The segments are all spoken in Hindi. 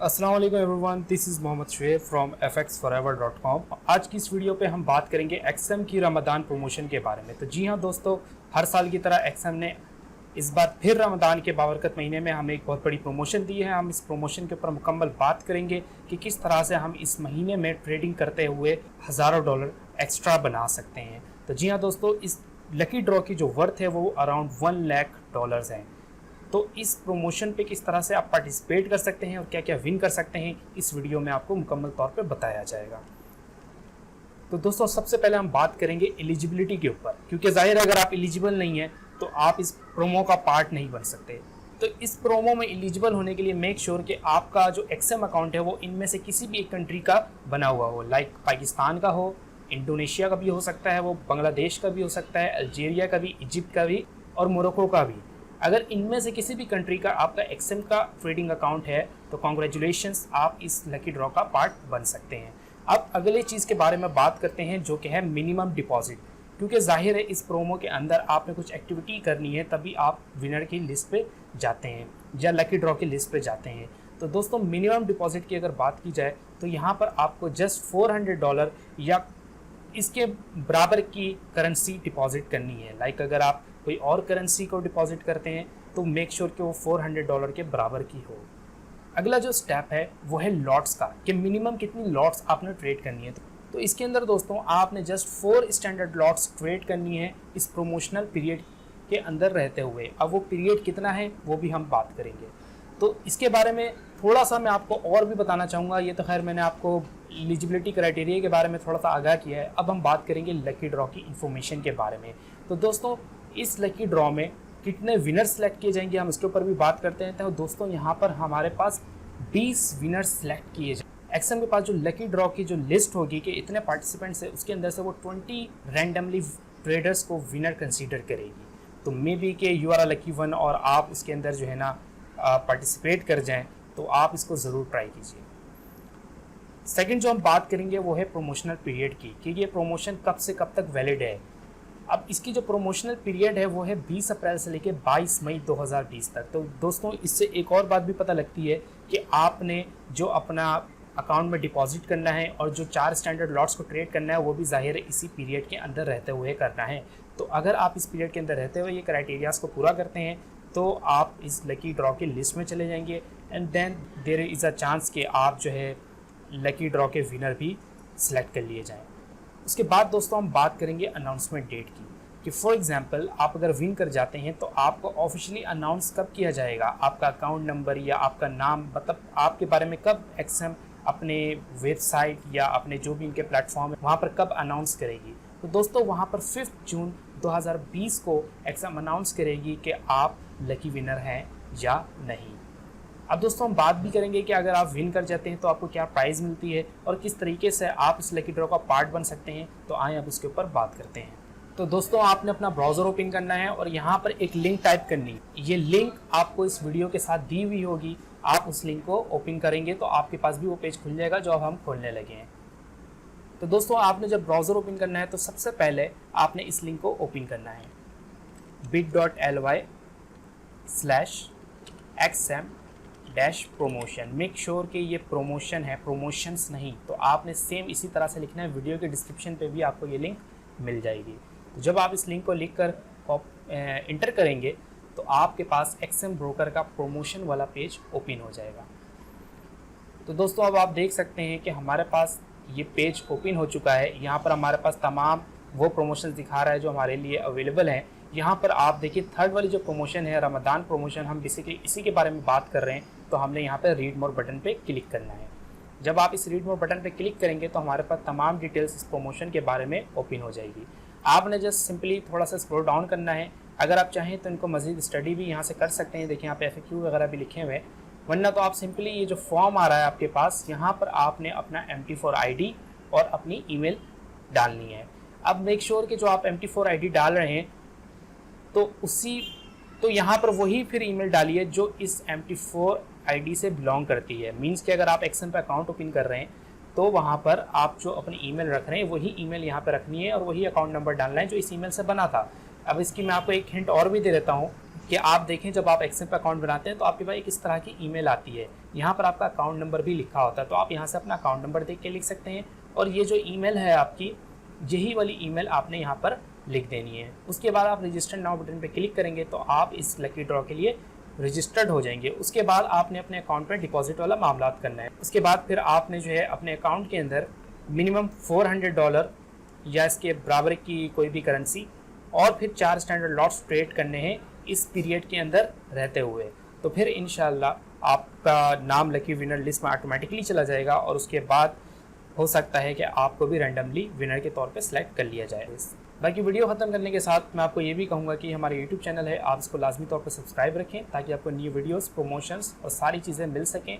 अस्सलाम वालेकुम everyone, this is Mohammad Shoaib from fxforever.com। आज की इस वीडियो पे हम बात करेंगे एक्सएम की रमज़ान प्रमोशन के बारे में। तो जी हाँ दोस्तों, हर साल की तरह एक्सएम ने इस बार फिर रमज़ान के बाबरकत महीने में हमें एक बहुत बड़ी प्रमोशन दी है। हम इस प्रमोशन के ऊपर मुकम्मल बात करेंगे कि किस तरह से हम इस महीने में ट्रेडिंग करते हुए हज़ारों डॉलर एक्स्ट्रा बना सकते हैं। तो जी हाँ दोस्तों, इस लकी ड्रॉ की जो वर्थ है वो अराउंड $1 लाख है। तो इस प्रमोशन पे किस तरह से आप पार्टिसिपेट कर सकते हैं और क्या क्या विन कर सकते हैं, इस वीडियो में आपको मुकम्मल तौर पे बताया जाएगा। तो दोस्तों, सबसे पहले हम बात करेंगे एलिजिबिलिटी के ऊपर, क्योंकि जाहिर है अगर आप एलिजिबल नहीं हैं तो आप इस प्रोमो का पार्ट नहीं बन सकते। तो इस प्रोमो में एलिजिबल होने के लिए मेक श्योर कि आपका जो एक्सएम अकाउंट है वो इनमें से किसी भी एक कंट्री का बना हुआ हो, लाइक पाकिस्तान का हो, इंडोनेशिया का भी हो सकता है, वो बांग्लादेश का भी हो सकता है, अल्जीरिया का भी, इजिप्ट का भी और मोरक्को का भी। अगर इनमें से किसी भी कंट्री का आपका एक्सएम का ट्रेडिंग अकाउंट है तो कॉन्ग्रेचुलेशंस, आप इस लकी ड्रॉ का पार्ट बन सकते हैं। अब अगले चीज़ के बारे में बात करते हैं जो कि है मिनिमम डिपॉजिट, क्योंकि जाहिर है इस प्रोमो के अंदर आपने कुछ एक्टिविटी करनी है तभी आप विनर की लिस्ट पे जाते हैं या लकी ड्रॉ की लिस्ट पे जाते हैं। तो दोस्तों, मिनिमम डिपॉजिट की अगर बात की जाए तो यहाँ पर आपको जस्ट $400 या इसके बराबर की करेंसी डिपॉजिट करनी है। लाइक अगर आप कोई और करेंसी को डिपॉजिट करते हैं तो मेक श्योर कि वो $400 के बराबर की हो। अगला जो स्टेप है वो है लॉट्स का, कि मिनिमम कितनी लॉट्स आपने ट्रेड करनी है। तो इसके अंदर दोस्तों आपने जस्ट 4 स्टैंडर्ड लॉट्स ट्रेड करनी है इस प्रोमोशनल पीरियड के अंदर रहते हुए। अब वो पीरियड कितना है वो भी हम बात करेंगे। तो इसके बारे में थोड़ा सा मैं आपको और भी बताना चाहूँगा। ये तो खैर मैंने आपको एलिजिबिलिटी क्राइटेरिया के बारे में थोड़ा सा आगाह किया है। अब हम बात करेंगे लकी ड्रॉ की इन्फॉर्मेशन के बारे में। तो दोस्तों, इस लकी ड्रॉ में कितने विनर सेलेक्ट किए जाएंगे हम इसके ऊपर भी बात करते हैं। तो दोस्तों, यहाँ पर हमारे पास 20 विनर सेलेक्ट किए जाए। एक्सएम के पास जो लकी ड्रॉ की जो लिस्ट होगी कि इतने पार्टिसिपेंट्स है, उसके अंदर से वो 20 रैंडमली ट्रेडर्स को विनर कंसीडर करेगी। तो मे बी के you are a lucky one और आप इसके अंदर जो है ना पार्टिसिपेट कर जाएं, तो आप इसको ज़रूर ट्राई कीजिए। सेकंड जो हम बात करेंगे वो है प्रोमोशनल पीरियड की, कि ये प्रमोशन कब से कब तक वैलिड है। अब इसकी जो प्रोमोशनल पीरियड है वो है 20 अप्रैल से लेकर 22 मई 2020 तक। तो दोस्तों, इससे एक और बात भी पता लगती है कि आपने जो अपना अकाउंट में डिपॉजिट करना है और जो 4 स्टैंडर्ड लॉट्स को ट्रेड करना है वो भी जाहिर है इसी पीरियड के अंदर रहते हुए करना है। तो अगर आप इस पीरियड के अंदर रहते हुए ये क्राइटेरियाज को पूरा करते हैं तो आप इस लकी ड्रॉ की लिस्ट में चले जाएंगे and then there is a chance कि आप जो है लकी ड्रॉ के विनर भी सिलेक्ट कर लिए जाएँ। उसके बाद दोस्तों हम बात करेंगे अनाउंसमेंट डेट की, कि फॉर एग्जांपल आप अगर विन कर जाते हैं तो आपको ऑफिशियली अनाउंस कब किया जाएगा, आपका अकाउंट नंबर या आपका नाम, मतलब आपके बारे में कब एक्सएम अपने वेबसाइट या अपने जो भी इनके प्लेटफॉर्म है वहाँ पर कब अनाउंस करेगी। तो दोस्तों, वहाँ पर 5 जून 2020 को एक्सएम अनाउंस करेगी कि आप लकी विनर हैं या नहीं। अब दोस्तों, हम बात भी करेंगे कि अगर आप विन कर जाते हैं तो आपको क्या प्राइज़ मिलती है और किस तरीके से आप इस लकी ड्रॉ का पार्ट बन सकते हैं। तो आए अब उसके ऊपर बात करते हैं। तो दोस्तों, आपने अपना ब्राउज़र ओपन करना है और यहाँ पर एक लिंक टाइप करनी है। ये लिंक आपको इस वीडियो के साथ दी हुई होगी। आप उस लिंक को ओपन करेंगे तो आपके पास भी वो पेज खुल जाएगा जो अब हम खोलने लगे हैं। तो दोस्तों, आपने जब ब्राउज़र ओपन करना है तो सबसे पहले आपने इस लिंक को ओपन करना है, bit.ly/xm-promotion। मेक श्योर कि ये प्रमोशन है, प्रमोशंस नहीं। तो आपने सेम इसी तरह से लिखना है। वीडियो के डिस्क्रिप्शन पे भी आपको ये लिंक मिल जाएगी। तो जब आप इस लिंक को लिख कर इंटर करेंगे तो आपके पास एक्सएम ब्रोकर का प्रमोशन वाला पेज ओपन हो जाएगा। तो दोस्तों, अब आप देख सकते हैं कि हमारे पास ये पेज ओपन हो चुका है। यहाँ पर हमारे पास तमाम वो प्रमोशन दिखा रहा है जो हमारे लिए अवेलेबल हैं। यहाँ पर आप देखिए, थर्ड वाली जो प्रमोशन है रमज़ान प्रमोशन, हम बेसिकली इसी के बारे में बात कर रहे हैं। तो हमने यहाँ पर रीड मोर बटन पे क्लिक करना है। जब आप इस रीड मोर बटन पे क्लिक करेंगे तो हमारे पास तमाम डिटेल्स इस प्रमोशन के बारे में ओपन हो जाएगी। आपने जस्ट सिंपली थोड़ा सा स्क्रॉल डाउन करना है। अगर आप चाहें तो इनको मज़ीद स्टडी भी यहाँ से कर सकते हैं। देखिए, यहाँ पे FAQ वगैरह भी लिखे हुए हैं। वरना तो आप सिंपली ये जो फॉर्म आ रहा है आपके पास, यहाँ पर आपने अपना MT4 ID और अपनी ईमेल डालनी है। अब मेक श्योर कि जो आप MT4 ID डाल रहे हैं तो यहाँ पर वही फिर ईमेल डालिए जो इस MT4 ID से बिलोंग करती है। मीन्स कि अगर आप एक्सएम पे अकाउंट ओपन कर रहे हैं तो वहाँ पर आप जो अपनी ईमेल रख रहे हैं वही ईमेल यहाँ पर रखनी है और वही अकाउंट नंबर डालना है जो इस ईमेल से बना था। अब इसकी मैं आपको एक हिंट और भी दे देता हूँ कि आप देखें जब आप एक्सएम पे अकाउंट बनाते हैं तो आपके पास एक इस तरह की ईमेल आती है, यहाँ पर आपका अकाउंट नंबर भी लिखा होता है, तो आप यहाँ से अपना अकाउंट नंबर देख के लिख सकते हैं और ये जो ईमेल है आपकी, यही वाली ईमेल आपने यहाँ पर लिख देनी है। उसके बाद आप रजिस्टर नाउ बटन पे क्लिक करेंगे तो आप इस लकी ड्रॉ के लिए रजिस्टर्ड हो जाएंगे। उसके बाद आपने अपने अकाउंट में डिपॉजिट वाला मामला करना है। उसके बाद फिर आपने जो है अपने अकाउंट के अंदर मिनिमम $400 या इसके बराबर की कोई भी करेंसी और फिर 4 स्टैंडर्ड लॉट्स ट्रेड करने हैं इस पीरियड के अंदर रहते हुए। तो फिर इंशाल्लाह आपका नाम लकी विनर लिस्ट में ऑटोमेटिकली चला जाएगा और उसके बाद हो सकता है कि आपको भी रैंडमली विनर के तौर पे सिलेक्ट कर लिया जाए। बाकी वीडियो ख़त्म करने के साथ मैं आपको ये भी कहूँगा कि हमारे यूट्यूब चैनल है, आप इसको लाजमी तौर पर सब्सक्राइब रखें ताकि आपको न्यू वीडियोस, प्रमोशंस और सारी चीज़ें मिल सकें।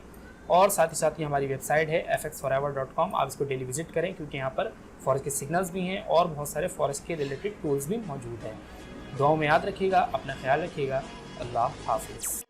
और साथ ही साथ ही हमारी वेबसाइट है fxforever.com, आप इसको डेली विजिट करें क्योंकि यहाँ पर फॉरेस्ट के सिग्नल्स भी हैं और बहुत सारे फॉरेस्ट के रिलेटेड टूल्स भी मौजूद हैं। दुआओं में याद रखिएगा, अपना ख्याल रखिएगा। अल्लाह हाफिज़।